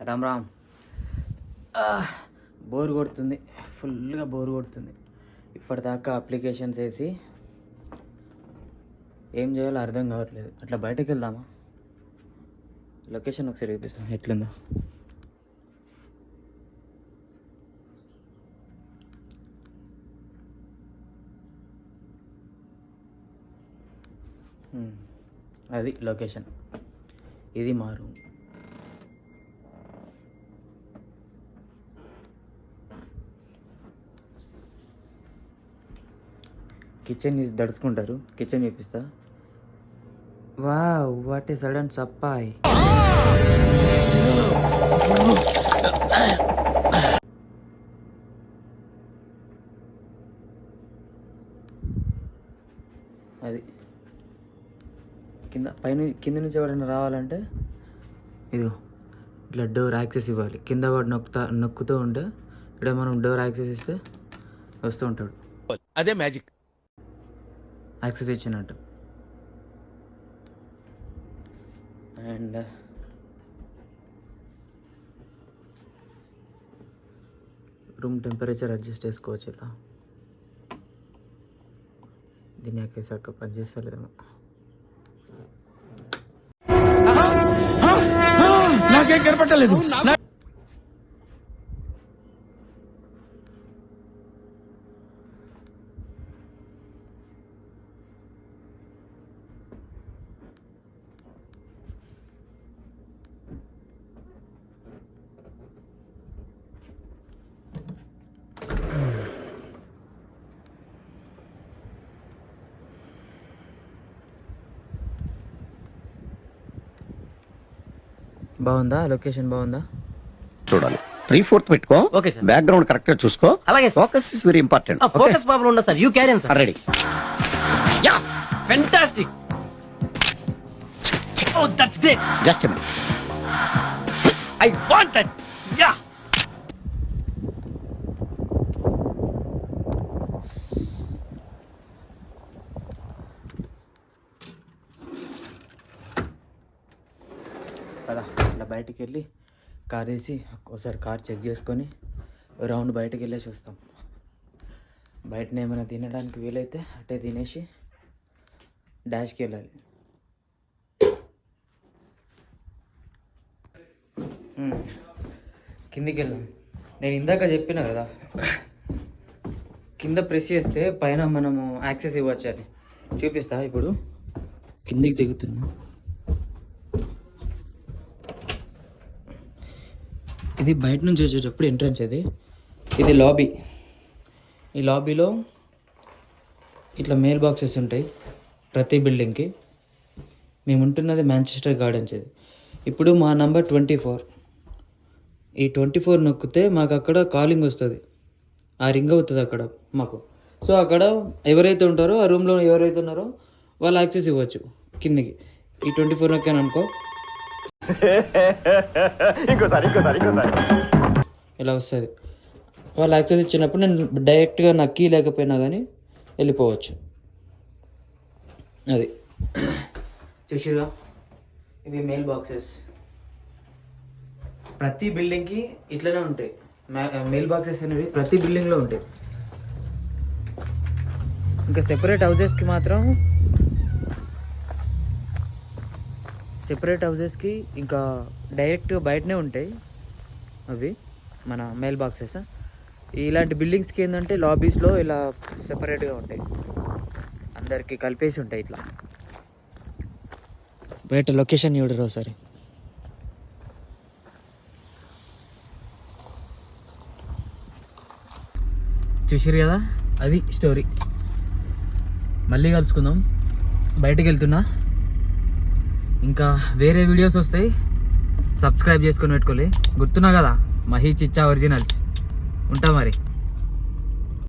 Ram Ram. Bore కొడుతుంది, ఫుల్గా bore కొడుతుంది. ఇప్పటిదాకా అప్లికేషన్స్ వేసి ఏం చేయాలో అర్థం కావట్లేదు. అట్లా బయటకు వెళ్దామా? లొకేషన్ ఒకసారి చూపిస్తాను ఎట్లుందో. అది లొకేషన్. ఇది మా రూమ్. కిచెన్ ఈజ్ దడుచుకుంటారు. కిచెన్ చూపిస్తా. వావ్, వాట్ ఏ సడన్ సప్పాయ్. అది కింద నుంచి ఎవరైనా రావాలంటే ఇదిగో ఇట్లా డోర్ యాక్సెస్ ఇవ్వాలి. కింద వాడు నొక్కుతూ ఉంటే ఇక్కడ మనం డోర్ యాక్సెస్ ఇస్తే వస్తూ ఉంటాడు. అదే మ్యాజిక్. యాక్సెస్ ఇచ్చినట్టు. అండ్ రూమ్ టెంపరేచర్ అడ్జస్ట్ చేసుకోవచ్చు ఇలా. దీని ఎక్కేసాక పనిచేస్తలేదేమో. నాకేం కనపట్టలేదు. బాగుందా? లొకేషన్ బాగుందా? చూడాలి. 3/4 పెట్టుకో. Okay sir. బ్యాక్గ్రౌండ్ కరెక్ట్ గా చూసుకో. అలాగే sir. Focus is very important. Focus problem ఉండదు sir. You carry on sir. Ready. Yeah, fantastic. Oh that's great. Just minute. I want that. Yeah. కదా అట్లా బయటికి వెళ్ళి కార్ వేసి ఒకసారి కార్ చెక్ చేసుకొని రౌండ్ బయటకు వెళ్ళేసి వస్తాం. బయటనే ఏమైనా తినడానికి వీలైతే అట్టే తినేసి డాష్కి వెళ్ళాలి. కిందికి వెళ్దాం. నేను ఇందాక చెప్పిన కదా, కింద ప్రెస్ చేస్తే పైన మనము యాక్సెస్ ఇవ్వచ్చు అని చూపిస్తా. ఇప్పుడు కిందికి దిగుతున్నా. ఇది బయట నుంచి వచ్చేటప్పుడు ఎంట్రన్స్. ఇది లాబీ. ఈ లాబీలో ఇట్లా మెయిల్ బాక్సెస్ ఉంటాయి ప్రతి బిల్డింగ్కి. మేము ఉంటున్నది మాంచెస్టర్ గార్డెన్స్. ఇది ఇప్పుడు మా నంబర్ 24. ఈ 24 నొక్కితే మాకు అక్కడ కాలింగ్ వస్తుంది. ఆ రింగ్ అవుతుంది అక్కడ మాకు. సో అక్కడ ఎవరైతే ఉంటారో ఆ రూమ్లో ఎవరైతే ఉన్నారో వాళ్ళు యాక్సెస్ ఇవ్వచ్చు కిందికి. ఈ 24 నొక్కాను అనుకో, ఇంకోసారి ఇలా వస్తుంది. వాళ్ళు యాక్సెస్ ఇచ్చినప్పుడు నేను డైరెక్ట్గా నా కీ లేకపోయినా కానీ వెళ్ళిపోవచ్చు. అది చూసిరా, ఇవి మెయిల్ బాక్సెస్. ప్రతి బిల్డింగ్కి ఇట్లనే ఉంటాయి మెయిల్ బాక్సెస్ అనేవి. ప్రతి బిల్డింగ్లో ఉంటాయి. ఇంకా సెపరేట్ హౌసెస్కి మాత్రం ఇంకా డైరెక్ట్ బయటనే ఉంటాయి అవి మన మెయిల్ బాక్సెస్. ఇలాంటి బిల్డింగ్స్కి ఏంటంటే లాబీస్లో ఇలా సెపరేట్గా ఉంటాయి, అందరికి కలిపేసి ఉంటాయి ఇట్లా. బయట లొకేషన్ చూడరు ఒకసారి. చూసారు కదా, అది స్టోరీ. మళ్ళీ కలుసుకుందాం. బయటికి వెళ్తున్నా. ఇంకా వేరే వీడియోస్ వస్తాయి, సబ్స్క్రైబ్ చేసుకొని పెట్టుకోలే. గుర్తున్నా కదా, మహీ చిచ్చా ఒరిజినల్స్. ఉంటా మరి.